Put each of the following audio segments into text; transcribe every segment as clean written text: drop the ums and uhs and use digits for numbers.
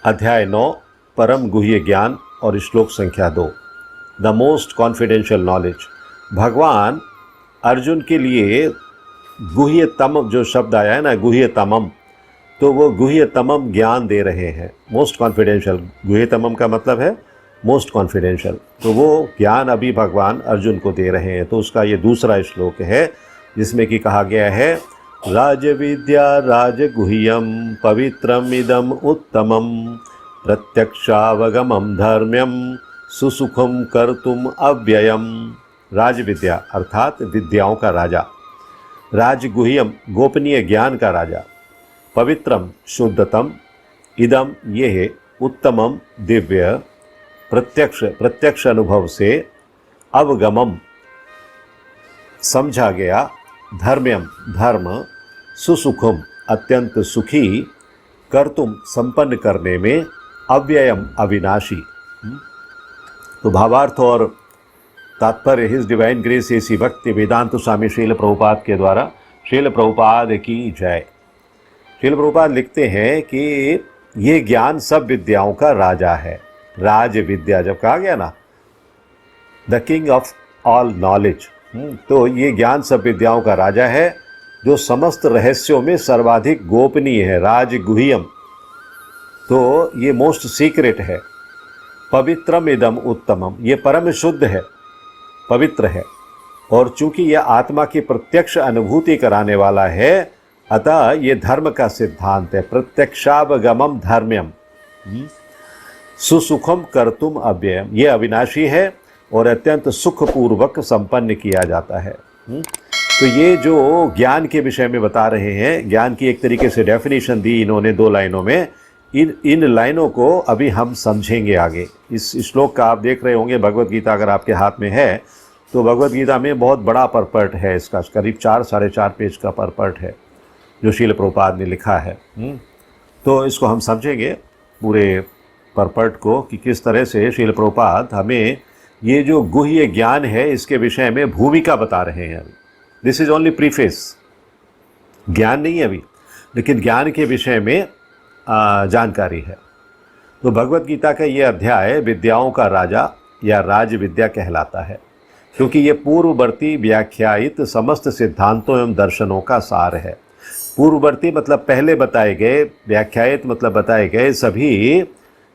अध्याय 9 परम गुह्य ज्ञान और श्लोक संख्या 2 द मोस्ट कॉन्फिडेंशियल नॉलेज। भगवान अर्जुन के लिए गुह्यतम जो शब्द आया है ना, गुह्यतमम, तो वो गुह्यतमम ज्ञान दे रहे हैं। मोस्ट कॉन्फिडेंशियल, गुह्यतमम का मतलब है मोस्ट कॉन्फिडेंशियल, तो वो ज्ञान अभी भगवान अर्जुन को दे रहे हैं। तो उसका ये दूसरा श्लोक है जिसमें कि कहा गया है राजविद्या राजगुह्यम पवित्रम इदम उत्तमम प्रत्यक्षावगमम धर्म्यम सुसुखम कर्तुम अव्ययम। राजविद्या अर्थात विद्याओं का राजा, राजगुह्यम गोपनीय ज्ञान का राजा, पवित्रम शुद्धतम, इदम ये है उत्तमम दिव्य, प्रत्यक्ष अनुभव से अवगमम समझा गया, धर्म्यम धर्म, सुसुखम अत्यंत सुखी, कर्तुम संपन्न करने में, अव्ययम अविनाशी। तो भावार्थ और तात्पर्य हिज डिवाइन ग्रेस एसी भक्ति वेदांत स्वामी श्रील प्रभुपाद के द्वारा। श्रील प्रभुपाद की जय। श्रील प्रभुपाद लिखते हैं कि ये ज्ञान सब विद्याओं का राजा है। राज विद्या जब कहा गया ना, the king of all knowledge, तो ये ज्ञान सब विद्याओं का राजा है जो समस्त रहस्यों में सर्वाधिक गोपनीय है। राजगुह्यम, तो ये मोस्ट सीक्रेट है। पवित्रम इदम उत्तमम, ये परम शुद्ध है, पवित्र है, और चूंकि यह आत्मा की प्रत्यक्ष अनुभूति कराने वाला है, अतः ये धर्म का सिद्धांत है। प्रत्यक्षावगमम धर्म्यम, सुसुखम कर्तुम अव्ययम, ये अविनाशी है और अत्यंत सुखपूर्वक संपन्न किया जाता है। तो ये जो ज्ञान के विषय में बता रहे हैं, ज्ञान की एक तरीके से डेफिनेशन दी इन्होंने 2 लाइनों में। इन लाइनों को अभी हम समझेंगे आगे। इस श्लोक का आप देख रहे होंगे, भगवत गीता अगर आपके हाथ में है तो भगवत गीता में बहुत बड़ा परपर्ट है इसका, करीब 4-4.5 पेज का परपर्ट है जो श्रील प्रभुपाद ने लिखा है। तो इसको हम समझेंगे पूरे परपर्ट को कि किस तरह से श्रील प्रभुपाद हमें ये जो गुह्य ज्ञान है इसके विषय में भूमिका बता रहे हैं। अभी दिस इज ओनली प्रीफेस, ज्ञान नहीं है अभी, लेकिन ज्ञान के विषय में जानकारी है। तो भगवत गीता का ये अध्याय विद्याओं का राजा या राज विद्या कहलाता है, क्योंकि ये पूर्ववर्ती व्याख्यायित समस्त सिद्धांतों एवं दर्शनों का सार है। पूर्ववर्ती मतलब पहले बताए गए, व्याख्यायित मतलब बताए गए सभी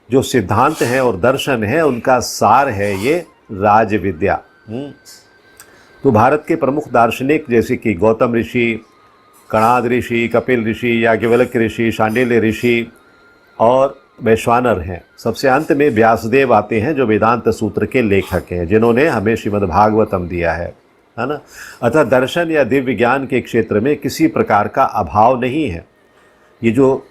जो सिद्धांत हैं और दर्शन है उनका सार है ये राज विद्या। तो भारत के प्रमुख दार्शनिक जैसे कि गौतम ऋषि, कणाद ऋषि, कपिल ऋषि, याज्ञवल्क्य ऋषि, शांडिल्य ऋषि और वैश्वानर हैं। सबसे अंत में व्यासदेव आते हैं जो वेदांत सूत्र के लेखक हैं, जिन्होंने हमें श्रीमद् भागवतम दिया है ना। अतः दर्शन या दिव्य ज्ञान के क्षेत्र में किसी प्रकार का अभाव नहीं है। ये जो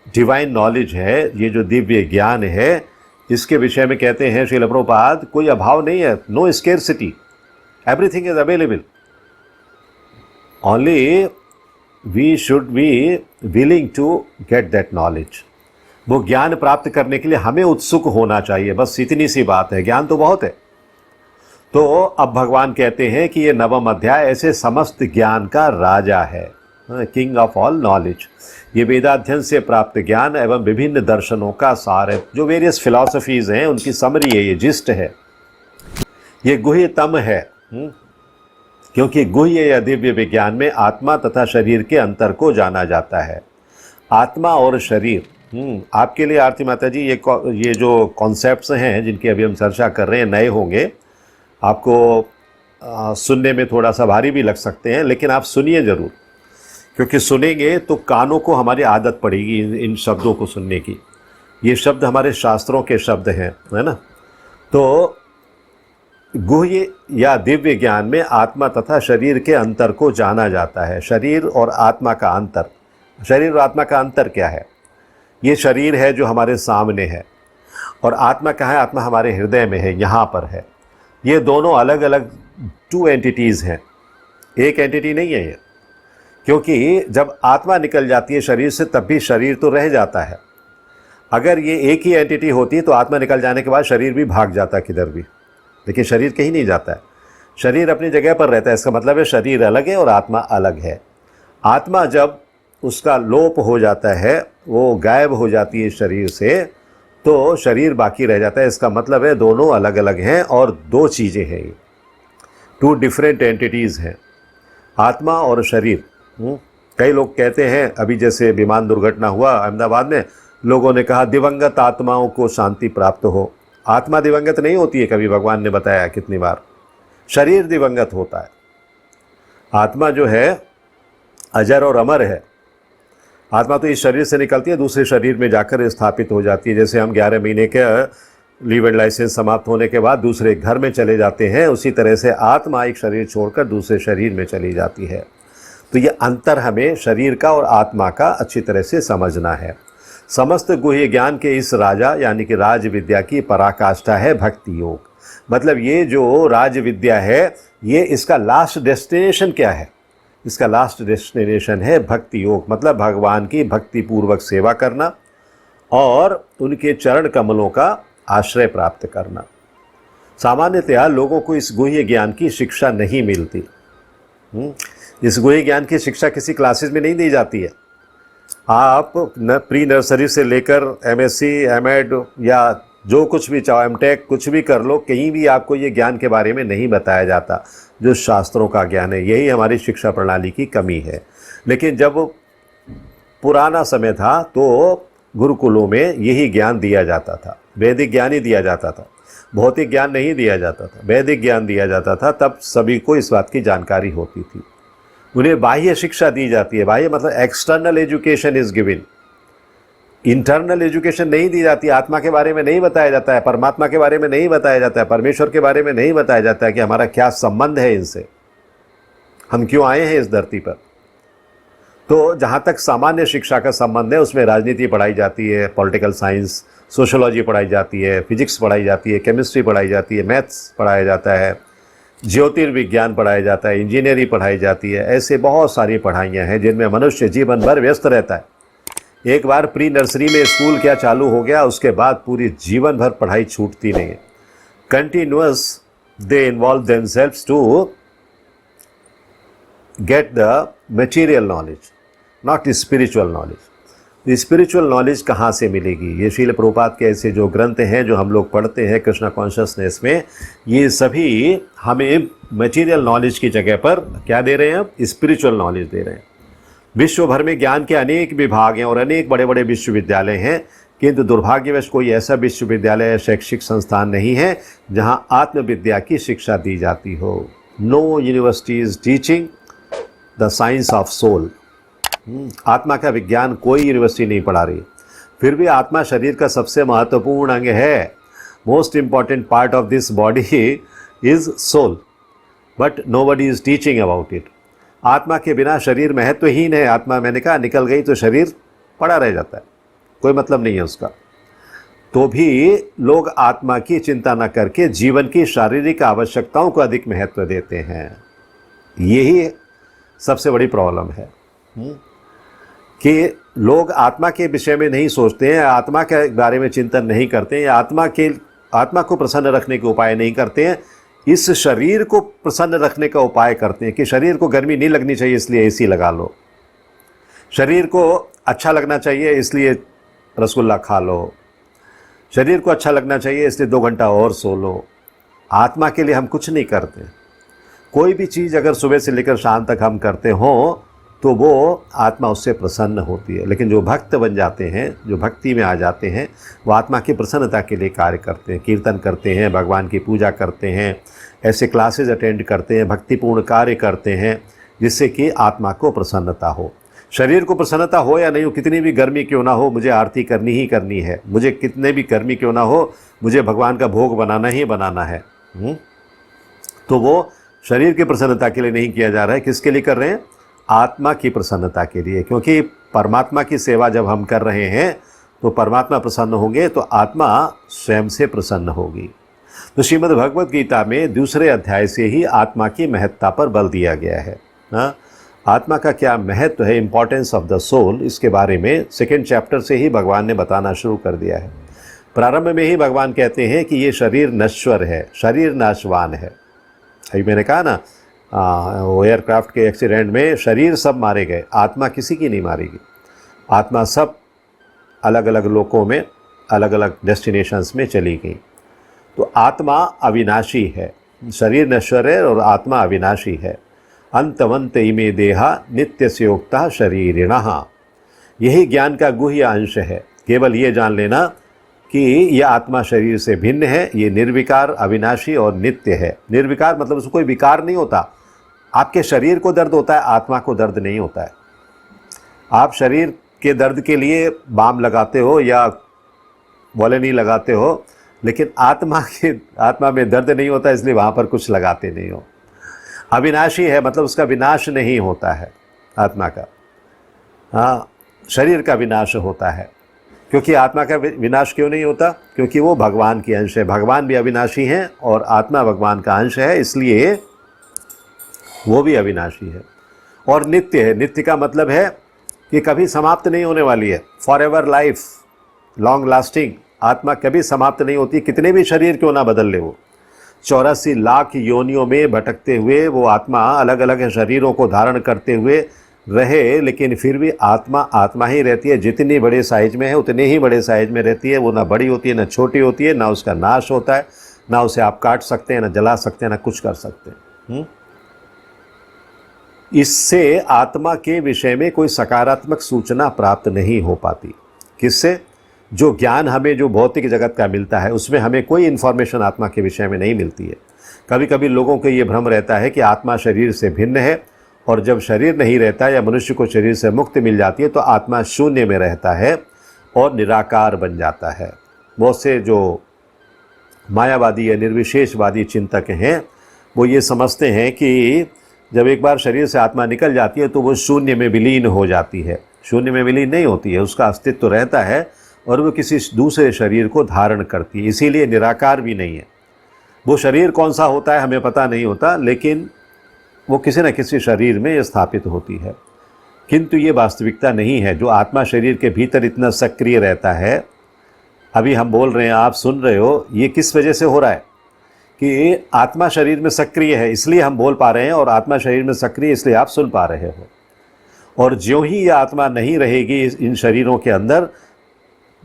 डिवाइन नॉलेज है, ये जो दिव्य ज्ञान है, इसके विषय में कहते हैं श्रील प्रभुपाद कोई अभाव नहीं है, no scarcity, everything is available, only we should be willing to get that knowledge. वो ज्ञान प्राप्त करने के लिए हमें उत्सुक होना चाहिए, बस इतनी सी बात है। ज्ञान तो बहुत है। तो अब भगवान कहते हैं कि ये 9वां अध्याय ऐसे समस्त ज्ञान का राजा है, किंग ऑफ ऑल नॉलेज। ये वेदाध्ययन से प्राप्त ज्ञान एवं विभिन्न दर्शनों का सार है। जो वेरियस फिलॉसफीज हैं उनकी समरी है, ये जिस्ट है, ये गुह्यतम है, क्योंकि गुह्य या दिव्य विज्ञान में आत्मा तथा शरीर के अंतर को जाना जाता है। आत्मा और शरीर, आपके लिए आरती माता जी ये जो कॉन्सेप्ट्स हैं जिनकी अभी हम चर्चा कर रहे हैं नए होंगे, आपको सुनने में थोड़ा सा भारी भी लग सकते हैं, लेकिन आप सुनिए ज़रूर, क्योंकि सुनेंगे तो कानों को हमारी आदत पड़ेगी इन शब्दों को सुनने की। ये शब्द हमारे शास्त्रों के शब्द हैं, है ना। तो गुह्य या दिव्य ज्ञान में आत्मा तथा शरीर के अंतर को जाना जाता है। शरीर और आत्मा का अंतर, शरीर और आत्मा का अंतर क्या है? ये शरीर है जो हमारे सामने है, और आत्मा कहाँ है? आत्मा हमारे हृदय में है, यहाँ पर है। ये दोनों अलग अलग 2 एंटिटीज़ हैं, एक एंटिटी नहीं है ये। क्योंकि जब आत्मा निकल जाती है शरीर से तब भी शरीर तो रह जाता है। अगर ये एक ही एंटिटी होती तो आत्मा निकल जाने के बाद शरीर भी भाग जाता किधर भी, लेकिन शरीर कहीं नहीं जाता है, शरीर अपनी जगह पर रहता है। इसका मतलब है शरीर अलग है और आत्मा अलग है। आत्मा जब उसका लोप हो जाता है वो गायब हो जाती है शरीर से, तो शरीर बाकी रह जाता है। इसका मतलब है दोनों अलग अलग हैं और दो चीज़ें हैं, ये टू डिफरेंट एंटिटीज़ हैं, आत्मा और शरीर। कई लोग कहते हैं, अभी जैसे विमान दुर्घटना हुआ अहमदाबाद में, लोगों ने कहा दिवंगत आत्माओं को शांति प्राप्त हो। आत्मा दिवंगत नहीं होती है कभी, भगवान ने बताया कितनी बार, शरीर दिवंगत होता है। आत्मा जो है अजर और अमर है। आत्मा तो इस शरीर से निकलती है, दूसरे शरीर में जाकर स्थापित हो जाती है। जैसे हम 11 महीने के लीव एंड लाइसेंस समाप्त होने के बाद दूसरे घर में चले जाते हैं, उसी तरह से आत्मा एक शरीर छोड़कर दूसरे शरीर में चली जाती है। तो ये अंतर हमें शरीर का और आत्मा का अच्छी तरह से समझना है। समस्त गुह्य ज्ञान के इस राजा यानी कि राज विद्या की पराकाष्ठा है भक्ति योग। मतलब ये जो राज विद्या है, ये इसका लास्ट डेस्टिनेशन क्या है? इसका लास्ट डेस्टिनेशन है भक्ति योग, मतलब भगवान की भक्ति पूर्वक सेवा करना और उनके चरण कमलों का आश्रय प्राप्त करना। सामान्यतया लोगों को इस गुह्य ज्ञान की शिक्षा नहीं मिलती। इस गुह्य ज्ञान की शिक्षा किसी क्लासेस में नहीं दी जाती है। आप प्री नर्सरी से लेकर एमएससी, एमएड या जो कुछ भी चाहो, एमटेक, कुछ भी कर लो, कहीं भी आपको ये ज्ञान के बारे में नहीं बताया जाता जो शास्त्रों का ज्ञान है। यही हमारी शिक्षा प्रणाली की कमी है। लेकिन जब पुराना समय था तो गुरुकुलों में यही ज्ञान दिया जाता था, वैदिक ज्ञान ही दिया जाता था, भौतिक ज्ञान नहीं दिया जाता था, वैदिक ज्ञान दिया जाता था। तब सभी को इस बात की जानकारी होती थी। उन्हें बाह्य शिक्षा दी जाती है। बाह्य मतलब external education is given, internal education नहीं दी जाती। आत्मा के बारे में नहीं बताया जाता है, परमात्मा के बारे में नहीं बताया जाता है, परमेश्वर के बारे में नहीं बताया जाता है कि हमारा क्या संबंध है इनसे, हम क्यों आए हैं इस धरती पर। तो जहाँ तक सामान्य शिक्षा का संबंध है, उसमें राजनीति पढ़ाई जाती है, पॉलिटिकल साइंस, सोशोलॉजी पढ़ाई जाती है, फिजिक्स पढ़ाई जाती है, केमिस्ट्री पढ़ाई जाती है, मैथ्स पढ़ाया जाता है, ज्योतिर्विज्ञान पढ़ाया जाता है, इंजीनियरिंग पढ़ाई जाती है। ऐसे बहुत सारी पढ़ाइयाँ हैं जिनमें मनुष्य जीवन भर व्यस्त रहता है। एक बार प्री नर्सरी में स्कूल क्या चालू हो गया, उसके बाद पूरी जीवन भर पढ़ाई छूटती नहीं है। Continuous they involve themselves to get the material knowledge, not spiritual knowledge. Spiritual knowledge कहाँ से मिलेगी? ये शील प्रभुपाद के ऐसे जो ग्रंथ हैं जो हम लोग पढ़ते हैं कृष्णा कॉन्शियसनेस में, ये सभी हमें मटेरियल नॉलेज की जगह पर क्या दे रहे हैं? अब स्पिरिचुअल नॉलेज दे रहे हैं। विश्व भर में ज्ञान के अनेक विभाग हैं और अनेक बड़े बड़े विश्वविद्यालय हैं, किंतु दुर्भाग्यवश कोई ऐसा विश्वविद्यालय या शैक्षिक संस्थान नहीं है जहाँ आत्मविद्या की शिक्षा दी जाती हो। No university is teaching the science of soul. आत्मा का विज्ञान कोई यूनिवर्सिटी नहीं पढ़ा रही। फिर भी आत्मा शरीर का सबसे महत्वपूर्ण अंग है। Most important part of this body is soul, but nobody is teaching about it. आत्मा के बिना शरीर महत्वहीन है। आत्मा, मैंने कहा, निकल गई तो शरीर पड़ा रह जाता है, कोई मतलब नहीं है उसका। तो भी लोग आत्मा की चिंता न करके जीवन की शारीरिक आवश्यकताओं को अधिक महत्व देते हैं। यही सबसे बड़ी प्रॉब्लम है कि लोग आत्मा के विषय में नहीं सोचते हैं, आत्मा के बारे में चिंतन नहीं करते हैं, आत्मा को प्रसन्न रखने के उपाय नहीं करते हैं। इस शरीर को प्रसन्न रखने का उपाय करते हैं कि शरीर को गर्मी नहीं लगनी चाहिए इसलिए एसी लगा लो, शरीर को अच्छा लगना चाहिए इसलिए रसगुल्ला खा लो, शरीर को अच्छा लगना चाहिए इसलिए 2 घंटा और सो लो। आत्मा के लिए हम कुछ नहीं करते। कोई भी चीज़ अगर सुबह से लेकर शाम तक हम करते हों तो वो आत्मा उससे प्रसन्न होती है। लेकिन जो भक्त बन जाते हैं, जो भक्ति में आ जाते हैं, वो आत्मा की प्रसन्नता के लिए कार्य करते हैं, कीर्तन करते हैं, भगवान की पूजा करते हैं, ऐसे क्लासेस अटेंड करते हैं, भक्तिपूर्ण कार्य करते हैं जिससे कि आत्मा को प्रसन्नता हो। शरीर को प्रसन्नता हो या नहीं हो, कितनी भी गर्मी क्यों ना हो, मुझे आरती करनी ही करनी है, मुझे कितने भी गर्मी क्यों ना हो, मुझे भगवान का भोग बनाना ही बनाना है। तो वो शरीर की प्रसन्नता के लिए नहीं किया जा रहा है। किसके लिए कर रहे हैं? आत्मा की प्रसन्नता के लिए। क्योंकि परमात्मा की सेवा जब हम कर रहे हैं तो परमात्मा प्रसन्न होंगे तो आत्मा स्वयं से प्रसन्न होगी। तो श्रीमद् भगवद गीता में 2 अध्याय से ही आत्मा की महत्ता पर बल दिया गया है। आत्मा का क्या महत्व है, इंपॉर्टेंस ऑफ द सोल, इसके बारे में 2nd चैप्टर से ही भगवान ने बताना शुरू कर दिया है। प्रारंभ में ही भगवान कहते हैं कि ये शरीर नश्वर है, शरीर नाशवान है। अभी मैंने कहा ना, वो एयरक्राफ्ट के एक्सीडेंट में शरीर सब मारे गए, आत्मा किसी की नहीं मारेगी। आत्मा सब अलग अलग लोकों में, अलग अलग डेस्टिनेशंस में चली गई। तो आत्मा अविनाशी है, शरीर नश्वर है और आत्मा अविनाशी है। अंतवंत इमे देहा नित्य से योक्ता शरीरिणः, यही ज्ञान का गुह्य अंश है। केवल ये जान लेना कि यह आत्मा शरीर से भिन्न है, ये निर्विकार, अविनाशी और नित्य है। निर्विकार मतलब उसको कोई विकार नहीं होता। आपके शरीर को दर्द होता है, आत्मा को दर्द नहीं होता है। आप शरीर के दर्द के लिए बाम लगाते हो या वॉलेनी लगाते हो, लेकिन आत्मा में दर्द नहीं होता, इसलिए वहाँ पर कुछ लगाते नहीं हो। अविनाशी है मतलब उसका विनाश नहीं होता है आत्मा का। हाँ, शरीर का विनाश होता है। क्योंकि आत्मा का विनाश क्यों नहीं होता? क्योंकि वो भगवान की अंश है। भगवान भी अविनाशी हैं और आत्मा भगवान का अंश है, इसलिए वो भी अविनाशी है और नित्य है। नित्य का मतलब है कि कभी समाप्त नहीं होने वाली है, for ever life, long lasting. आत्मा कभी समाप्त नहीं होती, कितने भी शरीर क्यों ना बदल ले। वो 84 लाख योनियों में भटकते हुए वो आत्मा अलग अलग शरीरों को धारण करते हुए रहे, लेकिन फिर भी आत्मा आत्मा ही रहती है। जितनी बड़े साइज में है उतने ही बड़े साइज में रहती है। वो ना बड़ी होती है ना छोटी होती है, ना उसका नाश होता है, ना उसे आप काट सकते हैं, ना जला सकते हैं, ना कुछ कर सकते हैं। इससे आत्मा के विषय में कोई सकारात्मक सूचना प्राप्त नहीं हो पाती। किससे? जो ज्ञान हमें जो भौतिक जगत का मिलता है उसमें हमें कोई इन्फॉर्मेशन आत्मा के विषय में नहीं मिलती है। कभी कभी लोगों को ये भ्रम रहता है कि आत्मा शरीर से भिन्न है, और जब शरीर नहीं रहता या मनुष्य को शरीर से मुक्ति मिल जाती है तो आत्मा शून्य में रहता है और निराकार बन जाता है। बहुत से जो मायावादी या निर्विशेषवादी चिंतक हैं वो ये समझते हैं कि जब एक बार शरीर से आत्मा निकल जाती है तो वो शून्य में विलीन हो जाती है। शून्य में विलीन नहीं होती है, उसका अस्तित्व रहता है और वो किसी दूसरे शरीर को धारण करती है, इसीलिए निराकार भी नहीं है। वो शरीर कौन सा होता है हमें पता नहीं होता, लेकिन वो किसी न किसी शरीर में स्थापित होती है। किंतु ये वास्तविकता नहीं है। जो आत्मा शरीर के भीतर इतना सक्रिय रहता है, अभी हम बोल रहे हैं, आप सुन रहे हो, ये किस वजह से हो रहा है कि आत्मा शरीर में सक्रिय है इसलिए हम बोल पा रहे हैं, और आत्मा शरीर में सक्रिय इसलिए आप सुन पा रहे हो। और ज्यों ही ये आत्मा नहीं रहेगी इन शरीरों के अंदर,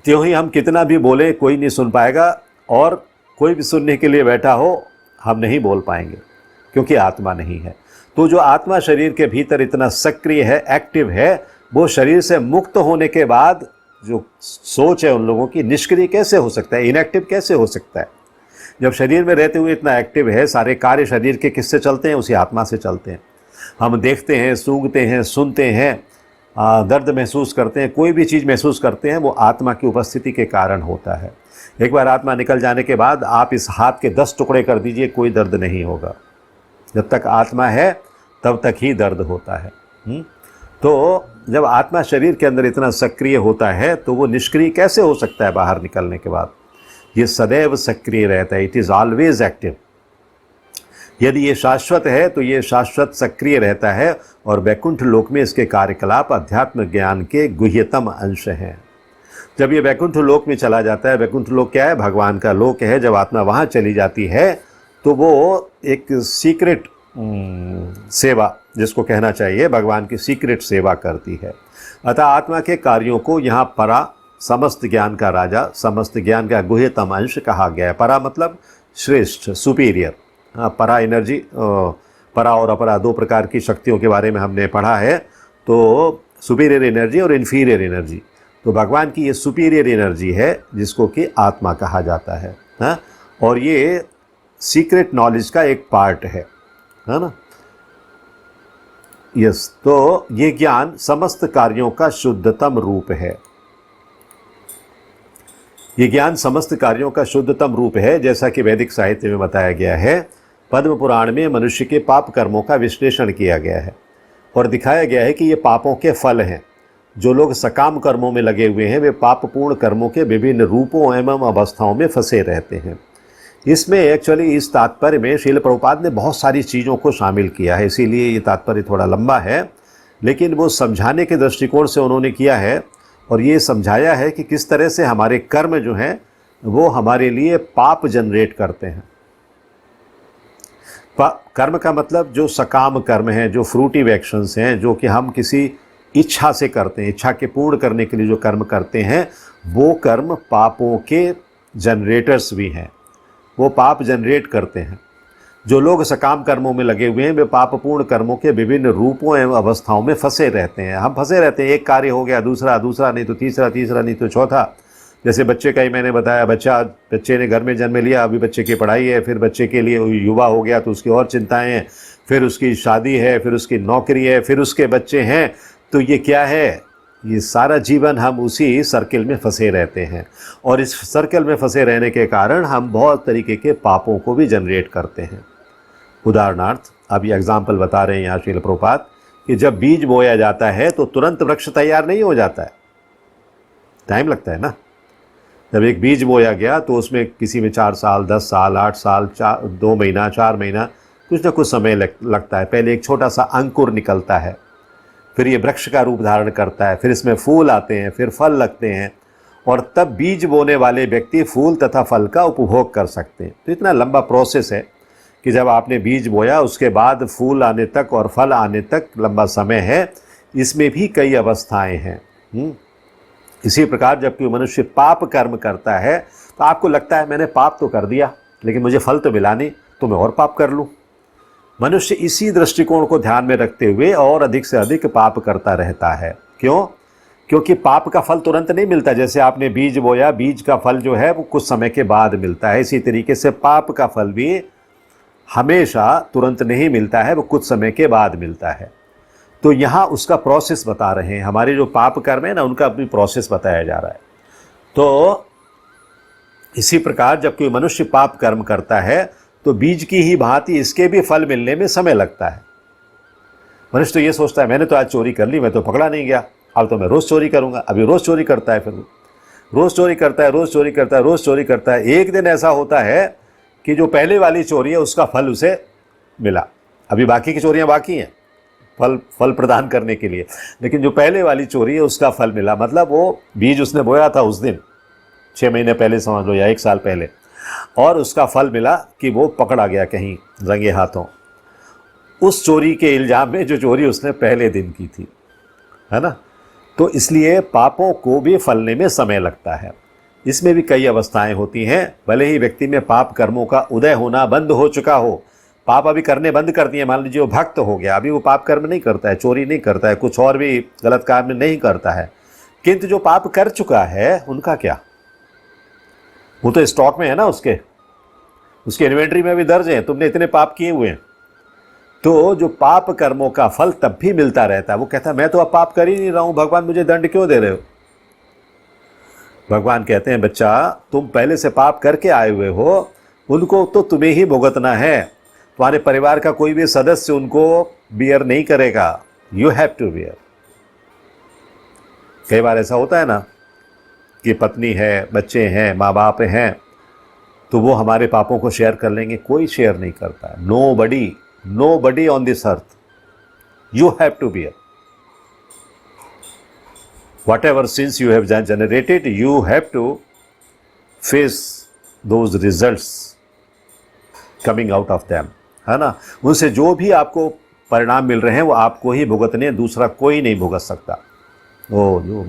त्यों ही हम कितना भी बोले कोई नहीं सुन पाएगा, और कोई भी सुनने के लिए बैठा हो हम नहीं बोल पाएंगे, क्योंकि आत्मा नहीं है। तो जो आत्मा शरीर के भीतर इतना सक्रिय है, एक्टिव है, वो शरीर से मुक्त होने के बाद जो सोच है उन लोगों की, निष्क्रिय कैसे हो सकता है, इनएक्टिव कैसे हो सकता है? जब शरीर में रहते हुए इतना एक्टिव है, सारे कार्य शरीर के किससे चलते हैं? उसी आत्मा से चलते हैं। हम देखते हैं, सूंघते हैं, सुनते हैं, दर्द महसूस करते हैं, कोई भी चीज़ महसूस करते हैं, वो आत्मा की उपस्थिति के कारण होता है। एक बार आत्मा निकल जाने के बाद आप इस हाथ के 10 टुकड़े कर दीजिए, कोई दर्द नहीं होगा। जब तक आत्मा है तब तक ही दर्द होता है। तो जब आत्मा शरीर के अंदर इतना सक्रिय होता है तो वो निष्क्रिय कैसे हो सकता है बाहर निकलने के बाद? ये सदैव सक्रिय रहता है, इट इज़ ऑलवेज एक्टिव। यदि ये शाश्वत है तो ये शाश्वत सक्रिय रहता है, और वैकुंठ लोक में इसके कार्यकलाप अध्यात्म ज्ञान के गुह्यतम अंश हैं। जब ये वैकुंठ लोक में चला जाता है, वैकुंठ लोक क्या है? भगवान का लोक है। जब आत्मा वहाँ चली जाती है तो वो एक सीक्रेट सेवा, जिसको कहना चाहिए, भगवान की सीक्रेट सेवा करती है। अतः आत्मा के कार्यों को यहाँ परा, समस्त ज्ञान का राजा, समस्त ज्ञान का गुह्यतम अंश कहा गया है। परा मतलब श्रेष्ठ, सुपीरियर। परा एनर्जी, परा और अपरा 2 प्रकार की शक्तियों के बारे में हमने पढ़ा है। तो सुपीरियर एनर्जी और इन्फीरियर एनर्जी, तो भगवान की ये सुपीरियर एनर्जी है जिसको कि आत्मा कहा जाता है। और ये सीक्रेट नॉलेज का एक पार्ट है ना। यस, तो ये ज्ञान समस्त कार्यों का शुद्धतम रूप है। ये ज्ञान समस्त कार्यों का शुद्धतम रूप है, जैसा कि वैदिक साहित्य में बताया गया है। पद्म पुराण में मनुष्य के पाप कर्मों का विश्लेषण किया गया है और दिखाया गया है कि ये पापों के फल हैं। जो लोग सकाम कर्मों में लगे हुए हैं वे पापपूर्ण कर्मों के विभिन्न रूपों एवं अवस्थाओं में फंसे रहते हैं। इसमें एक्चुअली इस तात्पर्य में श्रील प्रभुपाद ने बहुत सारी चीज़ों को शामिल किया है, इसीलिए ये तात्पर्य थोड़ा लंबा है, लेकिन वो समझाने के दृष्टिकोण से उन्होंने किया है और ये समझाया है कि किस तरह से हमारे कर्म जो हैं वो हमारे लिए पाप जनरेट करते हैं। कर्म का मतलब जो सकाम कर्म हैं, जो फ्रूटिव एक्शंस हैं, जो कि हम किसी इच्छा से करते हैं, इच्छा के पूर्ण करने के लिए जो कर्म करते हैं वो कर्म पापों के जनरेटर्स भी हैं, वो पाप जनरेट करते हैं। जो लोग सकाम कर्मों में लगे हुए हैं वे पापपूर्ण कर्मों के विभिन्न रूपों एवं अवस्थाओं में फंसे रहते हैं। हम फंसे रहते हैं, एक कार्य हो गया दूसरा, दूसरा नहीं तो तीसरा, तीसरा नहीं तो चौथा। जैसे बच्चे का ही मैंने बताया, बच्चे ने घर में जन्म लिया, अभी बच्चे की पढ़ाई है, फिर बच्चे के लिए युवा हो गया तो उसकी और चिंताएं हैं, फिर उसकी शादी है, फिर उसकी नौकरी है, फिर उसके बच्चे हैं। तो ये क्या है, ये सारा जीवन हम उसी सर्किल में फंसे रहते हैं और इस सर्किल में फंसे रहने के कारण हम बहुत तरीके के पापों को भी जनरेट करते हैं। उदाहरणार्थ अब ये एग्जाम्पल बता रहे हैं यहाँ श्रील प्रभुपाद कि जब बीज बोया जाता है तो तुरंत वृक्ष तैयार नहीं हो जाता है, टाइम लगता है ना। जब एक बीज बोया गया तो उसमें किसी में 4 साल, 10 साल, 8 साल, 2 महीना, 4 महीना, कुछ ना कुछ समय लगता है। पहले एक छोटा सा अंकुर निकलता है, फिर ये वृक्ष का रूप धारण करता है, फिर इसमें फूल आते हैं, फिर फल लगते हैं और तब बीज बोने वाले व्यक्ति फूल तथा फल का उपभोग कर सकते हैं। तो इतना लंबा प्रोसेस है कि जब आपने बीज बोया उसके बाद फूल आने तक और फल आने तक लंबा समय है, इसमें भी कई अवस्थाएं हैं। इसी प्रकार जब कोई मनुष्य पाप कर्म करता है तो आपको लगता है मैंने पाप तो कर दिया लेकिन मुझे फल तो मिला नहीं, तो मैं और पाप कर लूँ। मनुष्य इसी दृष्टिकोण को ध्यान में रखते हुए और अधिक से अधिक पाप करता रहता है। क्यों? क्योंकि पाप का फल तुरंत नहीं मिलता। जैसे आपने बीज बोया, बीज का फल जो है वो कुछ समय के बाद मिलता है, इसी तरीके से पाप का फल भी हमेशा तुरंत नहीं मिलता है, वो कुछ समय के बाद मिलता है। तो यहाँ उसका प्रोसेस बता रहे हैं। हमारे जो पाप कर्म है ना, उनका अपनी प्रोसेस बताया जा रहा है। तो इसी प्रकार जब कोई मनुष्य पाप कर्म करता है तो बीज की ही भांति इसके भी फल मिलने में समय लगता है। मनुष्य तो ये सोचता है मैंने तो आज चोरी कर ली, मैं तो पकड़ा नहीं गया, अब तो मैं रोज़ चोरी करूँगा। अभी रोज़ चोरी करता है, फिर रोज़ चोरी करता है, रोज़ चोरी करता है, रोज़ चोरी करता है। एक दिन ऐसा होता है कि जो पहले वाली चोरी है उसका फल उसे मिला, अभी बाकी की चोरियाँ बाकी हैं फल प्रदान करने के लिए, लेकिन जो पहले वाली चोरी है उसका फल मिला। मतलब वो बीज उसने बोया था उस दिन 6 महीने पहले समझ लो या 1 साल पहले, और उसका फल मिला कि वो पकड़ा गया कहीं रंगे हाथों उस चोरी के इल्ज़ाम में जो चोरी उसने पहले दिन की थी, है ना। तो इसलिए पापों को भी फलने में समय लगता है। इसमें भी कई अवस्थाएं होती हैं। भले ही व्यक्ति में पाप कर्मों का उदय होना बंद हो चुका हो, पाप अभी करने बंद कर दिए, मान लीजिए वो भक्त हो गया, अभी वो पाप कर्म नहीं करता है, चोरी नहीं करता है, कुछ और भी गलत काम नहीं करता है, किंतु जो पाप कर चुका है उनका क्या? वो तो स्टॉक में है ना, उसके इन्वेंट्री में भी दर्ज है, तुमने इतने पाप किए हुए हैं। तो जो पाप कर्मों का फल तब भी मिलता रहता है। वो कहता है मैं तो अब पाप कर ही नहीं रहा हूं, भगवान मुझे दंड क्यों दे रहे हो? भगवान कहते हैं बच्चा तुम पहले से पाप करके आए हुए हो, उनको तो तुम्हें ही भुगतना है। तुम्हारे परिवार का कोई भी सदस्य उनको बियर नहीं करेगा, यू हैव टू बियर। कई बार ऐसा होता है ना कि पत्नी है, बच्चे हैं, माँ बाप हैं, तो वो हमारे पापों को शेयर कर लेंगे। कोई शेयर नहीं करता है। Nobody on this earth, you have to bear whatever sins you have generated, you have to face those results coming out of them, है ना। उनसे जो भी आपको परिणाम मिल रहे हैं वो आपको ही भुगतने, दूसरा कोई नहीं भुगत सकता। वो जो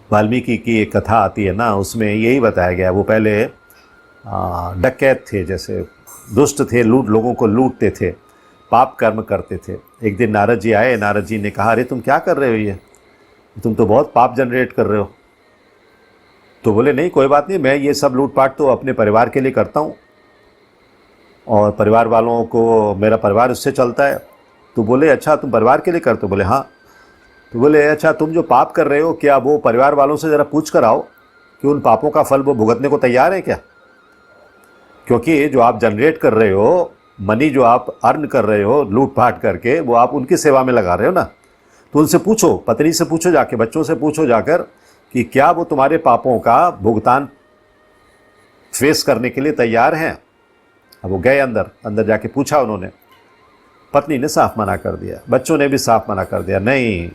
वाल्मीकि की एक कथा आती है ना, उसमें यही बताया गया। वो पहले डकैत थे, जैसे दुष्ट थे, लोगों को लूटते थे, पाप कर्म करते थे। एक दिन नारद जी आए, नारद जी ने कहा अरे तुम क्या कर रहे हो, ये तुम तो बहुत पाप जनरेट कर रहे हो। तो बोले नहीं कोई बात नहीं, मैं ये सब लूटपाट तो अपने परिवार के लिए करता हूँ और परिवार वालों को, मेरा परिवार उससे चलता है। तो बोले अच्छा तुम परिवार के लिए करते हो? बोले हाँ। तो बोले अच्छा तुम जो पाप कर रहे हो क्या वो परिवार वालों से ज़रा पूछ कर आओ कि उन पापों का फल वो भुगतने को तैयार है क्या? क्योंकि जो आप जनरेट कर रहे हो, मनी जो आप अर्न कर रहे हो लूटपाट करके, वो आप उनकी सेवा में लगा रहे हो ना। तो उनसे पूछो, पत्नी से पूछो जाके, बच्चों से पूछो जाकर कि क्या वो तुम्हारे पापों का भुगतान फेस करने के लिए तैयार हैं। अब वो गए अंदर जाके पूछा उन्होंने। पत्नी ने साफ मना कर दिया, बच्चों ने भी साफ मना कर दिया, नहीं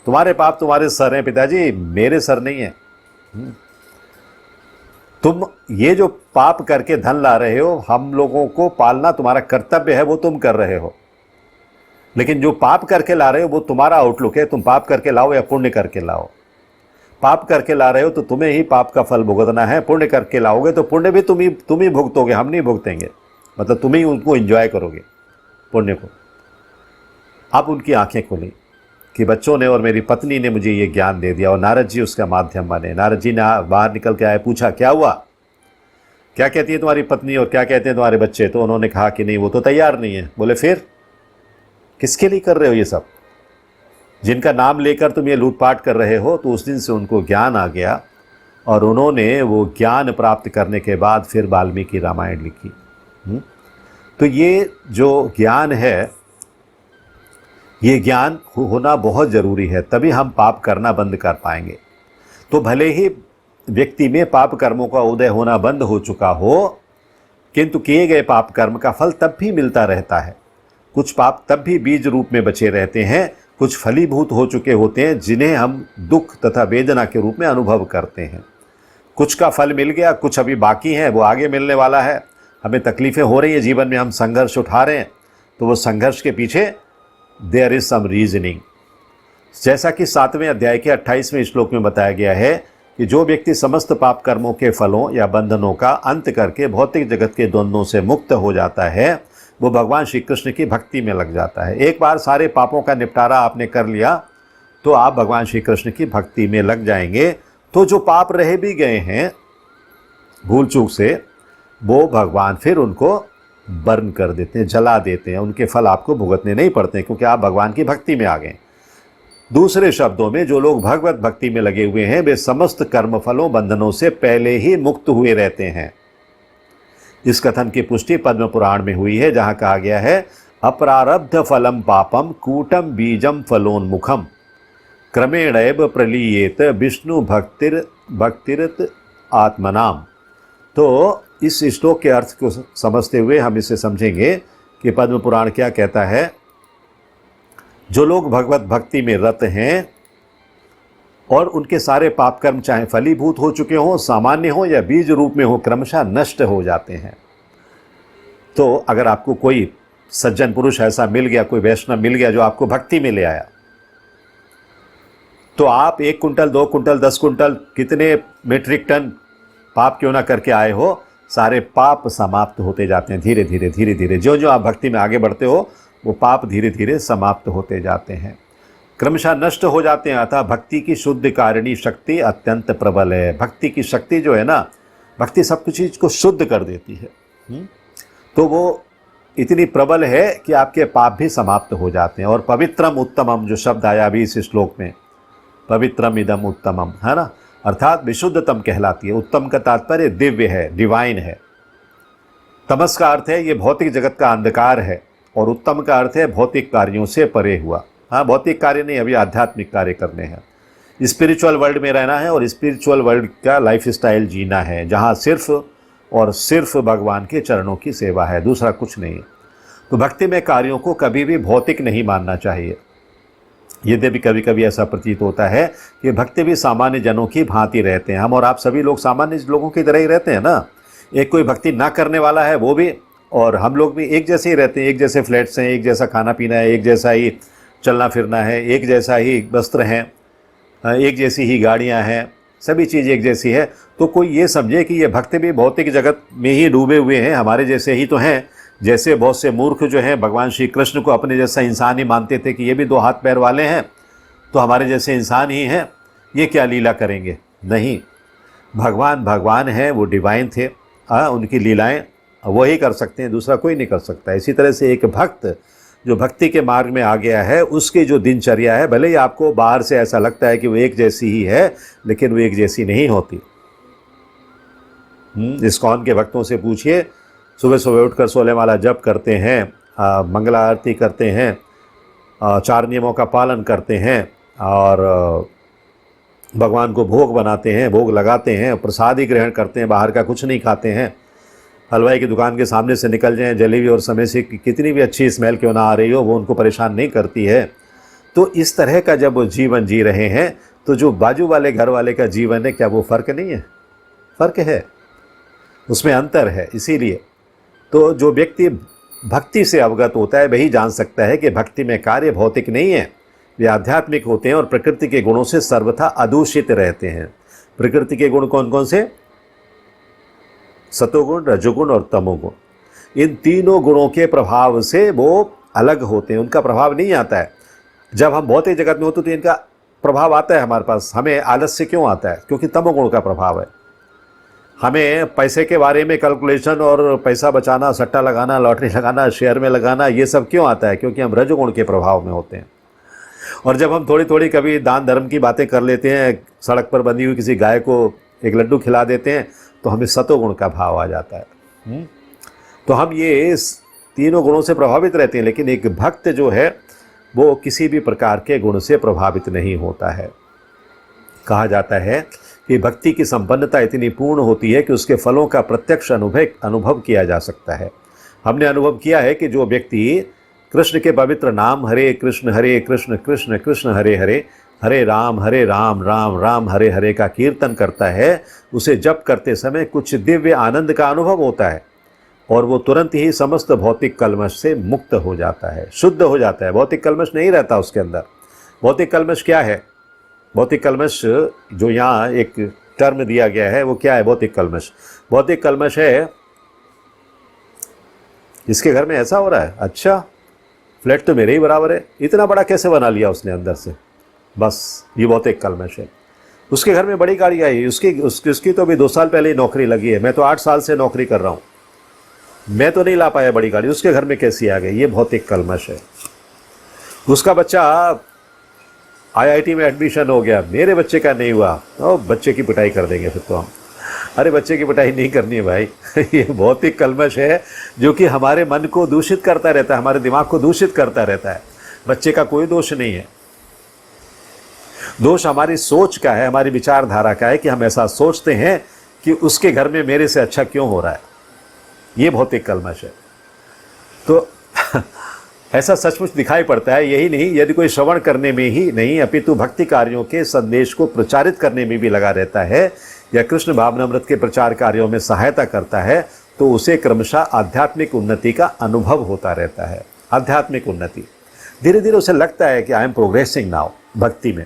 तुम्हारे पाप तुम्हारे सर हैं पिताजी, मेरे सर नहीं है। तुम ये जो पाप करके धन ला रहे हो, हम लोगों को पालना तुम्हारा कर्तव्य है, वो तुम कर रहे हो। लेकिन जो पाप करके ला रहे हो वो तुम्हारा आउटलुक है, तुम पाप करके लाओ या पुण्य करके लाओ। पाप करके ला रहे हो तो तुम्हें ही पाप का फल भुगतना है, पुण्य करके लाओगे तो पुण्य भी तुम ही भुगतोगे, हम नहीं भुगतेंगे, मतलब तुम ही उनको एंजॉय करोगे पुण्य को। अब उनकी आंखें खुली कि बच्चों ने और मेरी पत्नी ने मुझे ये ज्ञान दे दिया, और नारद जी उसका माध्यम बने। नारद जी ने बाहर निकल के आए, पूछा क्या हुआ, क्या कहती है तुम्हारी पत्नी और क्या कहते हैं तुम्हारे बच्चे? तो उन्होंने कहा कि नहीं, वो तो तैयार नहीं है। बोले फिर किसके लिए कर रहे हो ये सब? जिनका नाम लेकर तुम ये लूटपाट कर रहे हो। तो उस दिन से उनको ज्ञान आ गया और उन्होंने वो ज्ञान प्राप्त करने के बाद फिर वाल्मीकि रामायण लिखी। तो ये जो ज्ञान है, ये ज्ञान होना बहुत ज़रूरी है, तभी हम पाप करना बंद कर पाएंगे। तो भले ही व्यक्ति में पाप कर्मों का उदय होना बंद हो चुका हो, किंतु किए गए पाप कर्म का फल तब भी मिलता रहता है। कुछ पाप तब भी बीज रूप में बचे रहते हैं, कुछ फलीभूत हो चुके होते हैं जिन्हें हम दुख तथा वेदना के रूप में अनुभव करते हैं। कुछ का फल मिल गया, कुछ अभी बाकी है, वो आगे मिलने वाला है। हमें तकलीफ़ें हो रही हैं जीवन में, हम संघर्ष उठा रहे हैं, तो वो संघर्ष के पीछे देयर इज़ सम रीजनिंग। जैसा कि 7वें अध्याय के 28वें श्लोक में बताया गया है कि जो व्यक्ति समस्त पाप कर्मों के फलों या बंधनों का अंत करके भौतिक जगत के द्वंद्वों से मुक्त हो जाता है, वो भगवान श्री कृष्ण की भक्ति में लग जाता है। एक बार सारे पापों का निपटारा आपने कर लिया तो आप भगवान श्री कृष्ण की भक्ति में लग जाएंगे। तो जो पाप रह भी गए हैं भूल चूक से, वो भगवान फिर उनको बर्न कर देते हैं, जला देते हैं। उनके फल आपको भुगतने नहीं पड़ते क्योंकि आप भगवान की भक्ति में आ गए। दूसरे शब्दों में, जो लोग भगवत भक्ति में लगे हुए हैं वे समस्त कर्म फलों बंधनों से पहले ही मुक्त हुए रहते हैं। इस कथन की पुष्टि पद्म पुराण में हुई है, जहां कहा गया है अप्रारब्ध फलम पापम कूटम बीजम फलोन्मुखम क्रमेणैव प्रलीयेत विष्णु भक्तिरत आत्मनाम। तो इस श्लोक के अर्थ को समझते हुए हम इसे समझेंगे कि पद्म पुराण क्या कहता है। जो लोग भगवत भक्ति में रत हैं और उनके सारे पाप कर्म चाहे फलीभूत हो चुके हों, सामान्य हो या बीज रूप में हो, क्रमशः नष्ट हो जाते हैं। तो अगर आपको कोई सज्जन पुरुष ऐसा मिल गया, कोई वैष्णव मिल गया जो आपको भक्ति में ले आया, तो आप 1 कुंटल 2 कुंटल 10 कुंटल कितने मीट्रिक टन पाप क्यों ना करके आए हो, सारे पाप समाप्त होते जाते हैं धीरे धीरे धीरे धीरे। जो जो आप भक्ति में आगे बढ़ते हो वो पाप धीरे धीरे समाप्त होते जाते हैं, क्रमशः नष्ट हो जाते हैं। अतः भक्ति की शुद्ध कारिणी शक्ति अत्यंत प्रबल है। भक्ति की शक्ति जो है ना, भक्ति सब कुछ चीज़ को शुद्ध कर देती है। तो वो इतनी प्रबल है कि आपके पाप भी समाप्त हो जाते हैं। और पवित्रम उत्तमम जो शब्द आया अभी इस श्लोक में, पवित्रम इदम उत्तमम, है ना, अर्थात विशुद्धतम कहलाती है। उत्तम का तात्पर्य दिव्य है, डिवाइन है। तमस का अर्थ है ये भौतिक जगत का अंधकार है, और उत्तम का अर्थ है भौतिक कार्यों से परे हुआ। हाँ, भौतिक कार्य नहीं, अभी आध्यात्मिक कार्य करने हैं, स्पिरिचुअल वर्ल्ड में रहना है और स्पिरिचुअल वर्ल्ड का लाइफ स्टाइल जीना है, जहाँ सिर्फ और सिर्फ भगवान के चरणों की सेवा है, दूसरा कुछ नहीं। तो भक्ति में कार्यों को कभी भी भौतिक नहीं मानना चाहिए। यद्यपि कभी कभी ऐसा प्रतीत होता है कि भक्ति भी सामान्य जनों की भांति रहते हैं। हम और आप सभी लोग सामान्य लोगों की तरह ही रहते हैं ना। एक कोई भक्ति ना करने वाला है वो भी, और हम लोग भी एक जैसे ही रहते हैं। एक जैसे फ्लैट्स हैं, एक जैसा खाना पीना है, एक जैसा ही चलना फिरना है, एक जैसा ही वस्त्र हैं, एक जैसी ही गाड़ियां हैं, सभी चीज़ एक जैसी है। तो कोई ये समझे कि ये भक्त भी भौतिक जगत में ही डूबे हुए हैं, हमारे जैसे ही तो हैं। जैसे बहुत से मूर्ख जो हैं भगवान श्री कृष्ण को अपने जैसा इंसान ही मानते थे कि ये भी 2 हाथ पैर वाले हैं, तो हमारे जैसे इंसान ही हैं, ये क्या लीला करेंगे। नहीं, भगवान हैं, वो डिवाइन थे। उनकी लीलाएं वही कर सकते हैं, दूसरा कोई नहीं कर सकता। इसी तरह से एक भक्त जो भक्ति के मार्ग में आ गया है, उसकी जो दिनचर्या है, भले ही आपको बाहर से ऐसा लगता है कि वो एक जैसी ही है, लेकिन वो एक जैसी नहीं होती। इस्कॉन के भक्तों से पूछिए, सुबह सुबह उठकर 16 माला जप करते हैं, मंगला आरती करते हैं, 4 नियमों का पालन करते हैं, और भगवान को भोग बनाते हैं, भोग लगाते हैं, प्रसाद ही ग्रहण करते हैं, बाहर का कुछ नहीं खाते हैं। हलवाई की दुकान के सामने से निकल जाएं, जलेबी और समय से कितनी भी अच्छी स्मेल क्यों ना आ रही हो, वो उनको परेशान नहीं करती है। तो इस तरह का जब वो जीवन जी रहे हैं, तो जो बाजू वाले घर वाले का जीवन है, क्या वो फ़र्क नहीं है? फ़र्क है, उसमें अंतर है। इसीलिए तो जो व्यक्ति भक्ति से अवगत होता है वही जान सकता है कि भक्ति में कार्य भौतिक नहीं है, वे आध्यात्मिक होते हैं और प्रकृति के गुणों से सर्वथा अदूषित रहते हैं। प्रकृति के गुण कौन कौन से? सतोगुण, रजोगुण और तमोगुण। इन तीनों गुणों के प्रभाव से वो अलग होते हैं, उनका प्रभाव नहीं आता है। जब हम भौतिक जगत में होते तो इनका प्रभाव आता है हमारे पास। हमें आलस्य क्यों आता है? क्योंकि तमोगुण का प्रभाव है। हमें पैसे के बारे में कैलकुलेशन और पैसा बचाना, सट्टा लगाना, लॉटरी लगाना, शेयर में लगाना, ये सब क्यों आता है? क्योंकि हम रजोगुण के प्रभाव में होते हैं। और जब हम थोड़ी थोड़ी कभी दान धर्म की बातें कर लेते हैं, सड़क पर बंधी हुई किसी गाय को एक लड्डू खिला देते हैं, तो हमें सतोगुण का भाव आ जाता है। तो हम ये तीनों गुणों से प्रभावित रहते हैं। लेकिन एक भक्त जो है वो किसी भी प्रकार के गुण से प्रभावित नहीं होता है। कहा जाता है कि भक्ति की संपन्नता इतनी पूर्ण होती है कि उसके फलों का प्रत्यक्ष अनुभव किया जा सकता है। हमने अनुभव किया है कि जो व्यक्ति कृष्ण के पवित्र नाम हरे कृष्ण कृष्ण कृष्ण हरे हरे, हरे राम राम राम हरे हरे का कीर्तन करता है, उसे जप करते समय कुछ दिव्य आनंद का अनुभव होता है और वो तुरंत ही समस्त भौतिक कल्मश से मुक्त हो जाता है, शुद्ध हो जाता है। भौतिक कल्मश नहीं रहता उसके अंदर। भौतिक कल्मश क्या है? भौतिक कल्मश जो यहाँ एक टर्म दिया गया है वो क्या है? भौतिक कल्मश, भौतिक कल्मश है इसके घर में ऐसा हो रहा है, अच्छा फ्लैट तो मेरे ही बराबर है, इतना बड़ा कैसे बना लिया उसने अंदर से, बस ये भौतिक कल्मश है। उसके घर में बड़ी गाड़ी आई, उसकी तो अभी 2 साल पहले ही नौकरी लगी है, मैं तो 8 साल से नौकरी कर रहा हूँ, मैं तो नहीं ला पाया बड़ी गाड़ी, उसके घर में कैसी आ गई? ये भौतिक कल्मश है। उसका बच्चा IIT में एडमिशन हो गया, मेरे बच्चे का नहीं हुआ, और बच्चे की पिटाई कर देंगे फिर तो हम। अरे बच्चे की पिटाई नहीं करनी है भाई ये भौतिक कल्मश है जो कि हमारे मन को दूषित करता रहता है, हमारे दिमाग को दूषित करता रहता है। बच्चे का कोई दोष नहीं है, दोष हमारी सोच का है, हमारी विचारधारा का है कि हम ऐसा सोचते हैं कि उसके घर में मेरे से अच्छा क्यों हो रहा है। ये भौतिक कल्मश है। तो ऐसा सचमुच दिखाई पड़ता है। यही नहीं, यदि कोई श्रवण करने में ही नहीं अपितु भक्ति कार्यों के संदेश को प्रचारित करने में भी लगा रहता है या कृष्ण भावनामृत के प्रचार कार्यों में सहायता करता है, तो उसे क्रमशः आध्यात्मिक उन्नति का अनुभव होता रहता है। आध्यात्मिक उन्नति धीरे धीरे उसे लगता है कि आई एम प्रोग्रेसिंग नाउ भक्ति में।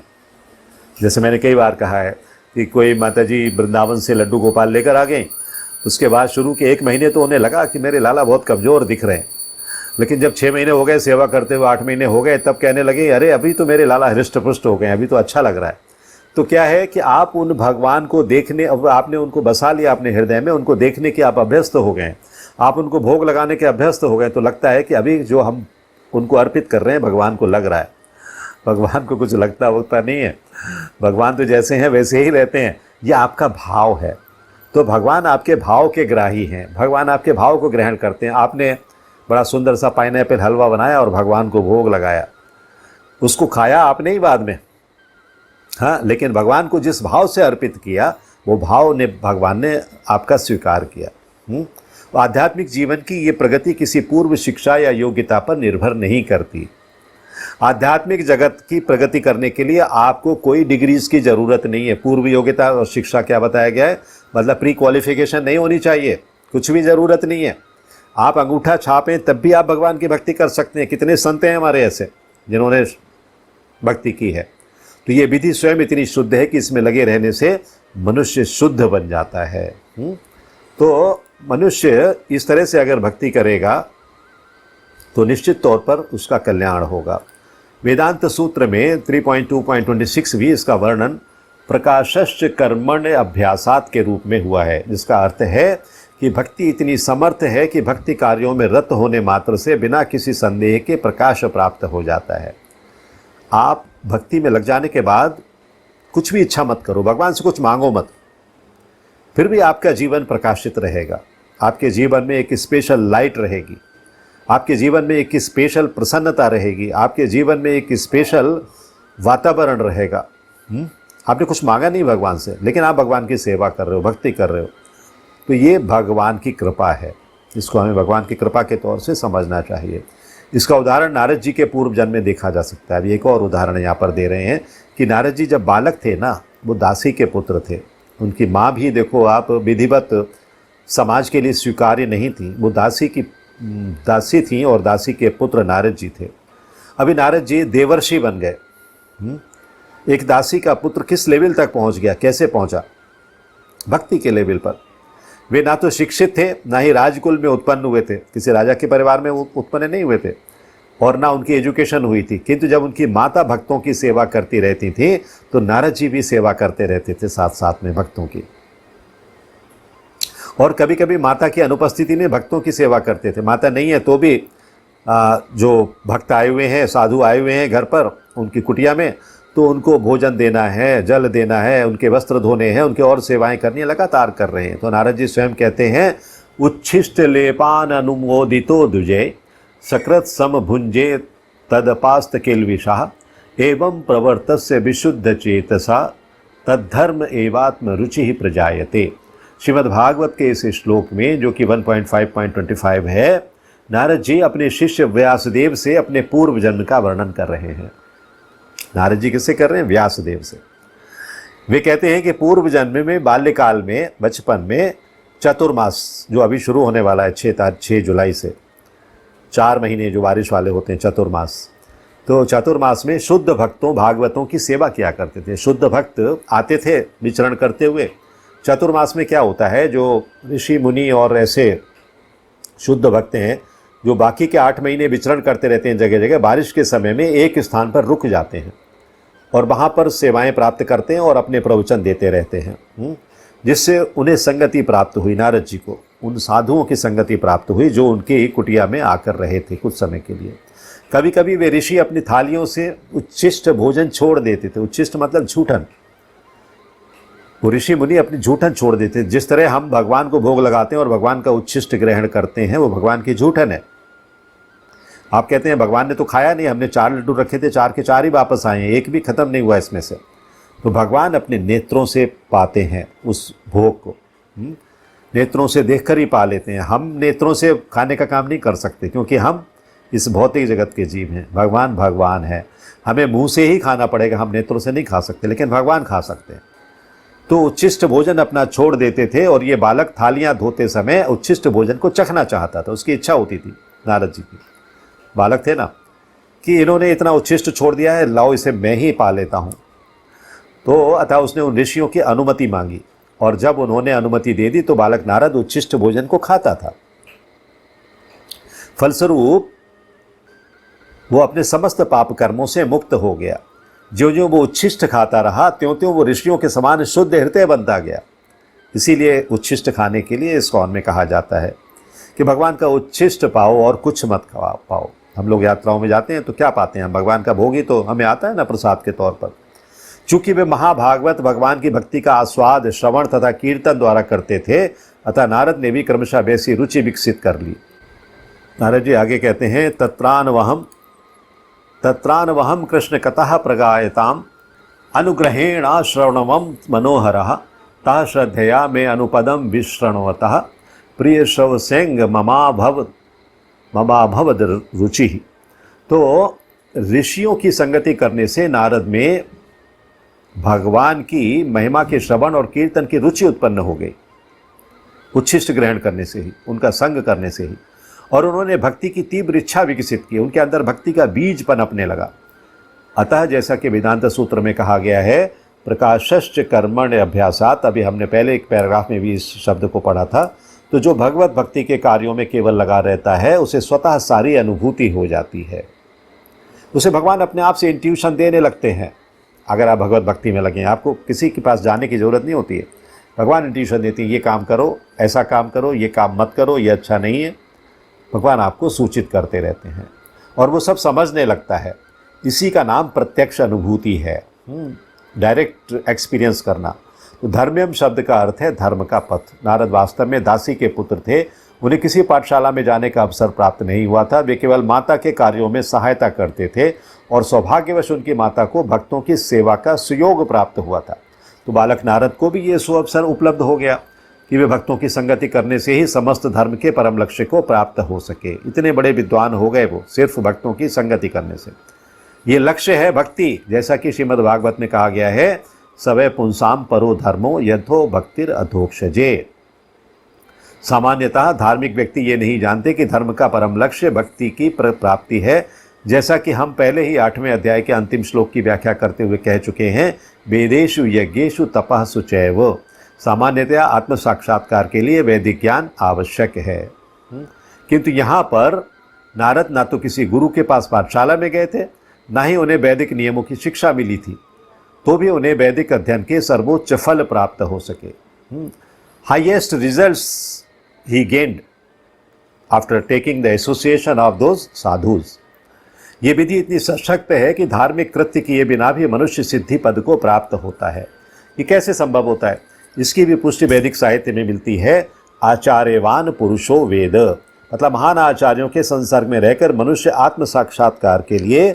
जैसे मैंने कई बार कहा है कि कोई माताजी वृंदावन से लड्डू गोपाल लेकर आ गई, उसके बाद शुरू के 1 महीने तो उन्हें लगा कि मेरे लाला बहुत कमज़ोर दिख रहे हैं, लेकिन जब 6 महीने हो गए सेवा करते हुए, 8 महीने हो गए, तब कहने लगे अरे अभी तो मेरे लाला हृष्ट पुष्ट हो गए, अभी तो अच्छा लग रहा है। तो क्या है कि आप उन भगवान को देखने, अब आपने उनको बसा लिया अपने हृदय में, उनको देखने के आप अभ्यस्त हो गए, आप उनको भोग लगाने के अभ्यस्त हो गए, तो लगता है कि अभी जो हम उनको अर्पित कर रहे हैं भगवान को लग रहा है। भगवान को कुछ लगता होता नहीं है, भगवान तो जैसे हैं वैसे ही रहते हैं। ये आपका भाव है। तो भगवान आपके भाव के ग्राही हैं, भगवान आपके भाव को ग्रहण करते हैं। आपने बड़ा सुंदर सा पाइनएप्पल हलवा बनाया और भगवान को भोग लगाया, उसको खाया आपने ही बाद में, हाँ, लेकिन भगवान को जिस भाव से अर्पित किया वो भाव ने भगवान ने आपका स्वीकार किया। आध्यात्मिक जीवन की ये प्रगति किसी पूर्व शिक्षा या योग्यता पर निर्भर नहीं करती। आध्यात्मिक जगत की प्रगति करने के लिए आपको कोई डिग्रीज की ज़रूरत नहीं है। पूर्व योग्यता और शिक्षा क्या बताया गया है, मतलब प्री क्वालिफिकेशन नहीं होनी चाहिए, कुछ भी ज़रूरत नहीं है। आप अंगूठा छापें तब भी आप भगवान की भक्ति कर सकते हैं। कितने संत हैं हमारे ऐसे जिन्होंने भक्ति की है। तो ये विधि स्वयं इतनी शुद्ध है कि इसमें लगे रहने से मनुष्य शुद्ध बन जाता है। तो मनुष्य इस तरह से अगर भक्ति करेगा तो निश्चित तौर पर उसका कल्याण होगा। वेदांत सूत्र में 3.2.26 भी इसका वर्णन प्रकाशश्च कर्मण्य अभ्यासात के रूप में हुआ है, जिसका अर्थ है कि भक्ति इतनी समर्थ है कि भक्ति कार्यों में रत होने मात्र से बिना किसी संदेह के प्रकाश प्राप्त हो जाता है। आप भक्ति में लग जाने के बाद कुछ भी इच्छा मत करो, भगवान से कुछ मांगो मत, फिर भी आपका जीवन प्रकाशित रहेगा। आपके जीवन में एक स्पेशल लाइट रहेगी, आपके जीवन में एक स्पेशल प्रसन्नता रहेगी, आपके जीवन में एक स्पेशल वातावरण रहेगा। आपने कुछ मांगा नहीं भगवान से, लेकिन आप भगवान की सेवा कर रहे हो, भक्ति कर रहे हो, तो ये भगवान की कृपा है। इसको हमें भगवान की कृपा के तौर से समझना चाहिए। इसका उदाहरण नारद जी के पूर्व जन्म में देखा जा सकता है। अभी एक और उदाहरण यहाँ पर दे रहे हैं कि नारद जी जब बालक थे ना, वो दासी के पुत्र थे। उनकी माँ भी देखो आप विधिवत समाज के लिए स्वीकार्य नहीं थी, वो दासी की दासी थी और दासी के पुत्र नारद जी थे। अभी नारद जी देवर्षि बन गए। एक दासी का पुत्र किस लेवल तक पहुंच गया, कैसे पहुंचा? भक्ति के लेवल पर। वे ना तो शिक्षित थे, ना ही राजकुल में उत्पन्न हुए थे, किसी राजा के परिवार में वो उत्पन्न नहीं हुए थे, और ना उनकी एजुकेशन हुई थी। किंतु जब उनकी माता भक्तों की सेवा करती रहती थी तो नारद जी भी सेवा करते रहते थे साथ साथ में भक्तों की। और कभी कभी माता की अनुपस्थिति में भक्तों की सेवा करते थे। माता नहीं है तो भी जो भक्त आए हुए हैं, साधु आए हुए हैं घर पर, उनकी कुटिया में, तो उनको भोजन देना है, जल देना है, उनके वस्त्र धोने हैं, उनके और सेवाएं करनी है, लगातार कर रहे हैं। तो नारद जी स्वयं कहते हैं, उच्छिष्ट लेपान अनुमोदितो दुजे सकृत सम भुंजे तदपास्त किलविषा एवं प्रवर्तस्य विशुद्ध चेतसा तद्धर्म एवात्म रुचि ही प्रजायते। श्रीमद्भागवत के इस श्लोक में, जो कि 1.5.25 है, नारद जी अपने शिष्य व्यासदेव से अपने पूर्व जन्म का वर्णन कर रहे हैं। नारद जी किससे कर रहे हैं? व्यासदेव से। वे कहते हैं कि पूर्व जन्म में, बाल्यकाल में, बचपन में, चतुर्मास जो अभी शुरू होने वाला है 6 जुलाई से, 4 महीने जो बारिश वाले होते हैं, चतुर्मास। तो चतुर्मास में शुद्ध भक्तों, भागवतों की सेवा किया करते थे। शुद्ध भक्त आते थे विचरण करते हुए। चतुर्मास में क्या होता है, जो ऋषि मुनि और ऐसे शुद्ध भक्त हैं जो बाकी के 8 महीने विचरण करते रहते हैं जगह जगह, बारिश के समय में एक स्थान पर रुक जाते हैं और वहाँ पर सेवाएं प्राप्त करते हैं और अपने प्रवचन देते रहते हैं, जिससे उन्हें संगति प्राप्त हुई। नारद जी को उन साधुओं की संगति प्राप्त हुई जो उनकी कुटिया में आकर रहे थे कुछ समय के लिए। कभी कभी वे ऋषि अपनी थालियों से उच्छिष्ट भोजन छोड़ देते थे। उच्छिष्ट मतलब झूठन। वो ऋषि मुनि अपनी झूठन छोड़ देते। जिस तरह हम भगवान को भोग लगाते हैं और भगवान का उच्छिष्ट ग्रहण करते हैं, वो भगवान की झूठन है। आप कहते हैं भगवान ने तो खाया नहीं, हमने 4 लड्डू रखे थे, 4 के 4 ही वापस आए हैं, एक भी खत्म नहीं हुआ इसमें से। तो भगवान अपने नेत्रों से पाते हैं उस भोग को, नेत्रों से देखकर ही पा लेते हैं। हम नेत्रों से खाने का काम नहीं कर सकते क्योंकि हम इस भौतिक जगत के जीव हैं। भगवान भगवान है, हमें मुंह से ही खाना पड़ेगा, हम नेत्रों से नहीं खा सकते, लेकिन भगवान खा सकते हैं। तो उच्छिष्ट भोजन अपना छोड़ देते थे और ये बालक थालियां धोते समय उच्छिष्ट भोजन को चखना चाहता था। उसकी इच्छा होती थी नारद जी की, बालक थे ना, कि इन्होंने इतना उच्छिष्ट छोड़ दिया है, लाओ इसे मैं ही पा लेता हूँ। तो अतः उसने उन ऋषियों की अनुमति मांगी और जब उन्होंने अनुमति दे दी तो बालक नारद उच्छिष्ट भोजन को खाता था। फलस्वरूप वो अपने समस्त पाप कर्मों से मुक्त हो गया। ज्यों ज्यों वो उच्छिष्ट खाता रहा, त्यों त्यों वो ऋषियों के समान शुद्ध हृदय बनता गया। इसीलिए उच्छिष्ट खाने के लिए इस्कॉन में कहा जाता है कि भगवान का उच्छिष्ट पाओ और कुछ मत पाओ। हम लोग यात्राओं में जाते हैं तो क्या पाते हैं? भगवान का भोग ही तो हमें आता है ना प्रसाद के तौर पर। चूंकि वे महाभागवत भगवान की भक्ति का आस्वाद श्रवण तथा कीर्तन द्वारा करते थे, अतः नारद ने भी क्रमशः वैसी रुचि विकसित कर ली। नारद जी आगे कहते हैं, तत्रान्वहम कृष्ण कथः प्रगायताम अनुग्रहेण श्रवणमं मनोहरः ता श्रद्धया में अनुपदम विश्रणवतः प्रिय श्रवसेंग ममाभवद रुचि। तो ऋषियों की संगति करने से नारद में भगवान की महिमा के श्रवण और कीर्तन की रुचि उत्पन्न हो गई, उच्छिष्ट ग्रहण करने से ही, उनका संग करने से ही। और उन्होंने भक्ति की तीव्र इच्छा विकसित की, उनके अंदर भक्ति का बीज पनपने लगा। अतः जैसा कि वेदांत सूत्र में कहा गया है, प्रकाशश्च कर्मण्य अभ्यासात, अभी हमने पहले एक पैराग्राफ में भी इस शब्द को पढ़ा था। तो जो भगवत भक्ति के कार्यों में केवल लगा रहता है, उसे स्वतः सारी अनुभूति हो जाती है, उसे भगवान अपने आप से इंट्यूशन देने लगते हैं। अगर आप भगवत भक्ति में लगे, आपको किसी के पास जाने की ज़रूरत नहीं होती है, भगवान इंट्यूशन देती है, ये काम करो, ऐसा काम करो, ये काम मत करो, ये अच्छा नहीं है। भगवान आपको सूचित करते रहते हैं और वो सब समझने लगता है। इसी का नाम प्रत्यक्ष अनुभूति है, डायरेक्ट एक्सपीरियंस करना। तो धर्म्यम शब्द का अर्थ है धर्म का पथ। नारद वास्तव में दासी के पुत्र थे, उन्हें किसी पाठशाला में जाने का अवसर प्राप्त नहीं हुआ था। वे केवल माता के कार्यों में सहायता करते थे और सौभाग्यवश उनकी माता को भक्तों की सेवा का सुयोग प्राप्त हुआ था। तो बालक नारद को भी ये सुअवसर उपलब्ध हो गया कि वे भक्तों की संगति करने से ही समस्त धर्म के परम लक्ष्य को प्राप्त हो सके। इतने बड़े विद्वान हो गए वो सिर्फ भक्तों की संगति करने से। ये लक्ष्य है भक्ति, जैसा कि श्रीमद् भागवत में कहा गया है, सवै पुंसाम परो धर्मो यथो भक्तिर अधोक्षजे। सामान्यतः धार्मिक व्यक्ति ये नहीं जानते कि धर्म का परम लक्ष्य भक्ति की प्राप्ति है। जैसा कि हम पहले ही 8वें अध्याय के अंतिम श्लोक की व्याख्या करते हुए कह चुके हैं, वेदेषु यज्ञेषु तपः सुचैव। सामान्यतया आत्म साक्षात्कार के लिए वैदिक ज्ञान आवश्यक है। किंतु यहाँ पर नारद ना तो किसी गुरु के पास पाठशाला में गए थे, ना ही उन्हें वैदिक नियमों की शिक्षा मिली थी, तो भी उन्हें वैदिक अध्ययन के सर्वोच्च फल प्राप्त हो सके। Highest results he gained after taking the association of those sadhus. ये विधि इतनी सशक्त है कि धार्मिक कृत्य किए बिना भी मनुष्य सिद्धि पद को प्राप्त होता है। ये कैसे संभव होता है? इसकी भी पुष्टि वैदिक साहित्य में मिलती है। आचार्यवान पुरुषो वेद, मतलब महान आचार्यों के संसर्ग में रहकर मनुष्य आत्म साक्षात्कार के लिए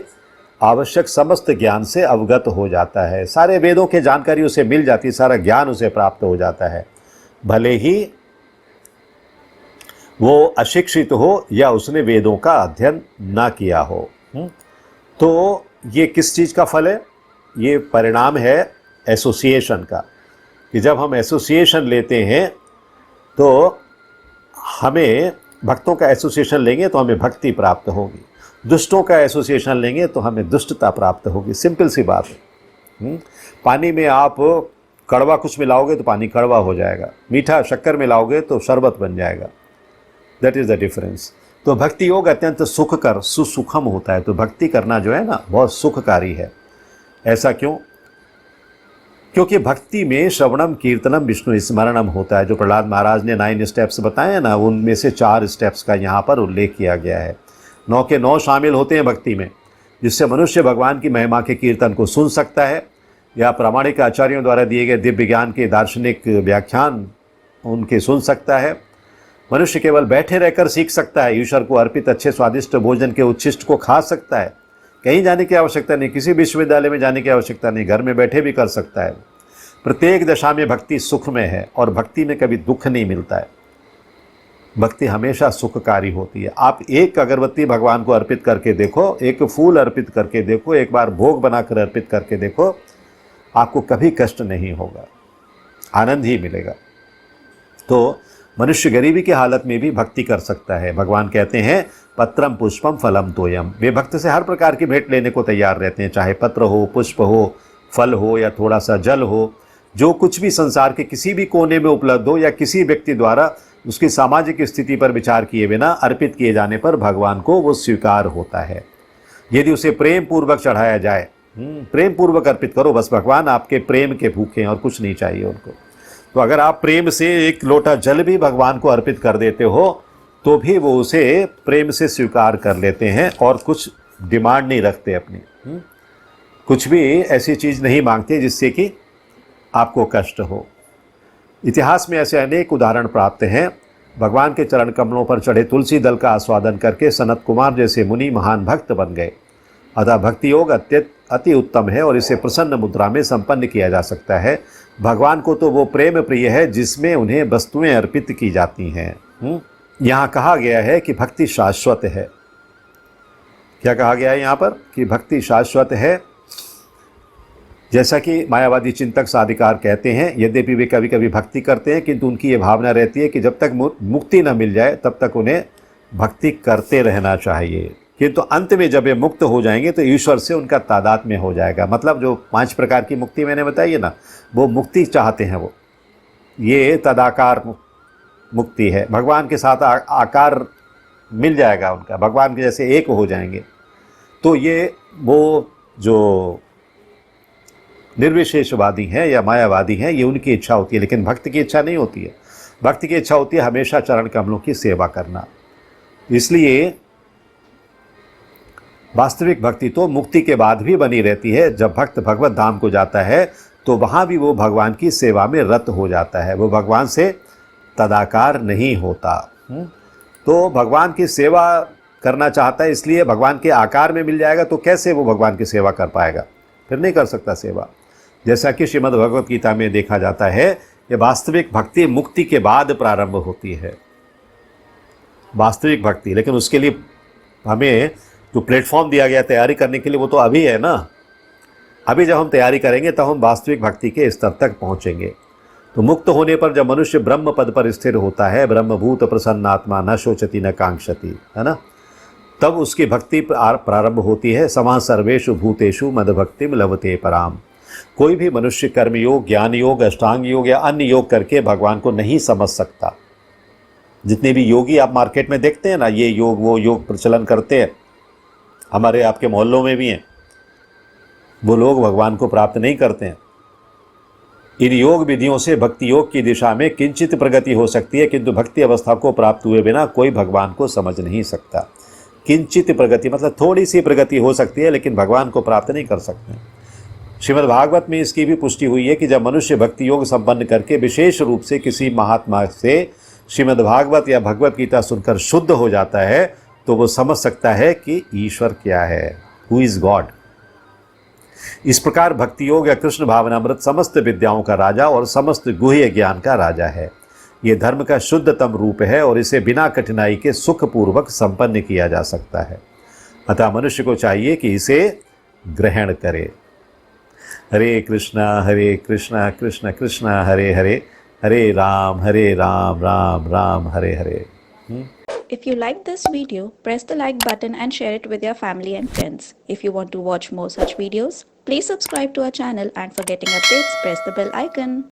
आवश्यक समस्त ज्ञान से अवगत हो जाता है। सारे वेदों की जानकारी उसे मिल जाती है, सारा ज्ञान उसे प्राप्त हो जाता है, भले ही वो अशिक्षित हो या उसने वेदों का अध्ययन ना किया हो। तो ये किस चीज़ का फल है? ये परिणाम है एसोसिएशन का, कि जब हम एसोसिएशन लेते हैं तो हमें भक्तों का एसोसिएशन लेंगे तो हमें भक्ति प्राप्त होगी, दुष्टों का एसोसिएशन लेंगे तो हमें दुष्टता प्राप्त होगी। सिंपल सी बात है। पानी में आप कड़वा कुछ मिलाओगे तो पानी कड़वा हो जाएगा, मीठा शक्कर मिलाओगे तो शरबत बन जाएगा। That is the difference. तो भक्ति योग अत्यंत सुखकर सुसुखम होता है। तो भक्ति करना जो है ना, बहुत सुखकारी है। ऐसा क्यों? क्योंकि भक्ति में श्रवणम कीर्तनम विष्णु स्मरणम होता है। जो प्रहलाद महाराज ने 9 स्टेप्स बताए हैं ना, उनमें से 4 स्टेप्स का यहाँ पर उल्लेख किया गया है। 9 के 9 शामिल होते हैं भक्ति में, जिससे मनुष्य भगवान की महिमा के कीर्तन को सुन सकता है या प्रामाणिक आचार्यों द्वारा दिए गए दिव्य ज्ञान के दार्शनिक व्याख्यान उनके सुन सकता है। मनुष्य केवल बैठे रहकर सीख सकता है, ईश्वर को अर्पित अच्छे स्वादिष्ट भोजन के उच्छिष्ट को खा सकता है। कहीं जाने की आवश्यकता नहीं, किसी विश्वविद्यालय में जाने की आवश्यकता नहीं, घर में बैठे भी कर सकता है। प्रत्येक दशा में भक्ति सुख में है और भक्ति में कभी दुख नहीं मिलता है। भक्ति हमेशा सुखकारी होती है। आप एक अगरबत्ती भगवान को अर्पित करके देखो, एक फूल अर्पित करके देखो, एक बार भोग बनाकर अर्पित करके देखो, आपको कभी कष्ट नहीं होगा, आनंद ही मिलेगा। तो मनुष्य गरीबी की हालत में भी भक्ति कर सकता है। भगवान कहते हैं पत्रम पुष्पम फलम तोयम। वे भक्त से हर प्रकार की भेंट लेने को तैयार रहते हैं, चाहे पत्र हो, पुष्प हो, फल हो या थोड़ा सा जल हो। जो कुछ भी संसार के किसी भी कोने में उपलब्ध हो या किसी व्यक्ति द्वारा उसकी सामाजिक स्थिति पर विचार किए बिना अर्पित किए जाने पर भगवान को वो स्वीकार होता है। यदि उसे प्रेम पूर्वक चढ़ाया जाए, प्रेम पूर्वक अर्पित करो, बस भगवान आपके प्रेम के भूखे हैं और कुछ नहीं चाहिए उनको। तो अगर आप प्रेम से एक लोटा जल भी भगवान को अर्पित कर देते हो तो भी वो उसे प्रेम से स्वीकार कर लेते हैं और कुछ डिमांड नहीं रखते अपनी, कुछ भी ऐसी चीज़ नहीं मांगते जिससे कि आपको कष्ट हो। इतिहास में ऐसे अनेक उदाहरण प्राप्त हैं। भगवान के चरण कमलों पर चढ़े तुलसी दल का आस्वादन करके सनत कुमार जैसे मुनि महान भक्त बन गए। अतः भक्ति योग अति उत्तम है और इसे प्रसन्न मुद्रा में संपन्न किया जा सकता है। भगवान को तो वो प्रेम प्रिय है जिसमें उन्हें वस्तुएं अर्पित की जाती हैं। यहाँ कहा गया है कि भक्ति शाश्वत है। क्या कहा गया है यहाँ पर? कि भक्ति शाश्वत है। जैसा कि मायावादी चिंतक साधिकार कहते हैं, यद्यपि वे कभी कभी भक्ति करते हैं किंतु उनकी ये भावना रहती है कि जब तक मुक्ति न मिल जाए तब तक उन्हें भक्ति करते रहना चाहिए। किंतु अंत में जब ये मुक्त हो जाएंगे तो ईश्वर से उनका तादात्म्य हो जाएगा। मतलब जो 5 प्रकार की मुक्ति मैंने बताई है ना, वो मुक्ति चाहते हैं वो, ये तदाकार मुक्ति है। भगवान के साथ आकार मिल जाएगा उनका, भगवान के जैसे एक हो जाएंगे। तो ये वो जो निर्विशेषवादी हैं या मायावादी हैं, ये उनकी इच्छा होती है, लेकिन भक्त की इच्छा नहीं होती है। भक्त की इच्छा होती है हमेशा चरण कमलों की सेवा करना। इसलिए वास्तविक भक्ति तो मुक्ति के बाद भी बनी रहती है। जब भक्त भगवत धाम को जाता है तो वहाँ भी वो भगवान की सेवा में रत हो जाता है, वो भगवान से तदाकार नहीं होता। तो भगवान की सेवा करना चाहता है, इसलिए भगवान के आकार में मिल जाएगा तो कैसे वो भगवान की सेवा कर पाएगा? फिर नहीं कर सकता सेवा। जैसा कि श्रीमद् भगवत गीता में देखा जाता है कि वास्तविक भक्ति मुक्ति के बाद प्रारंभ होती है, वास्तविक भक्ति। लेकिन उसके लिए हमें जो प्लेटफॉर्म दिया गया तैयारी करने के लिए, वो तो अभी है ना। अभी जब हम तैयारी करेंगे तब हम वास्तविक भक्ति के स्तर तक पहुंचेंगे। तो मुक्त होने पर जब मनुष्य ब्रह्म पद पर स्थिर होता है, ब्रह्मभूत प्रसन्नात्मा न शोचति न कांक्षति, है ना, तब उसकी भक्ति प्रारंभ होती है। समा सर्वेषु भूतेषु मद भक्तिम लभते पराम। कोई भी मनुष्य कर्म योग, ज्ञान योग, अष्टांग योग या अन्य योग करके भगवान को नहीं समझ सकता। जितने भी योगी आप मार्केट में देखते हैं ना, ये योग वो योग प्रचलन करते हैं, हमारे आपके मोहल्लों में भी हैं, वो लोग भगवान को प्राप्त नहीं करते हैं। इन योग विधियों से भक्ति योग की दिशा में किंचित प्रगति हो सकती है, किंतु भक्ति अवस्था को प्राप्त हुए बिना कोई भगवान को समझ नहीं सकता। किंचित प्रगति मतलब थोड़ी सी प्रगति हो सकती है, लेकिन भगवान को प्राप्त नहीं कर सकते। श्रीमद् भागवत में इसकी भी पुष्टि हुई है कि जब मनुष्य भक्ति योग संपन्न करके विशेष रूप से किसी महात्मा से श्रीमद् भागवत या भगवत गीता सुनकर शुद्ध हो जाता है, तो वो समझ सकता है कि ईश्वर क्या है, हु इज गॉड। इस प्रकार भक्ति योग या कृष्ण भावनामृत समस्त विद्याओं का राजा और समस्त गुह्य ज्ञान का राजा है। ये धर्म का शुद्धतम रूप है और इसे बिना कठिनाई के सुखपूर्वक संपन्न किया जा सकता है। अतः मनुष्य को चाहिए कि इसे ग्रहण करे। हरे कृष्णा कृष्ण कृष्ण हरे हरे, हरे Ram Ram Ram Hare Hare. If you like this video, press the like button and share it with your family and friends. If you want to watch more such videos, please subscribe to our channel, and for getting updates, press the bell icon.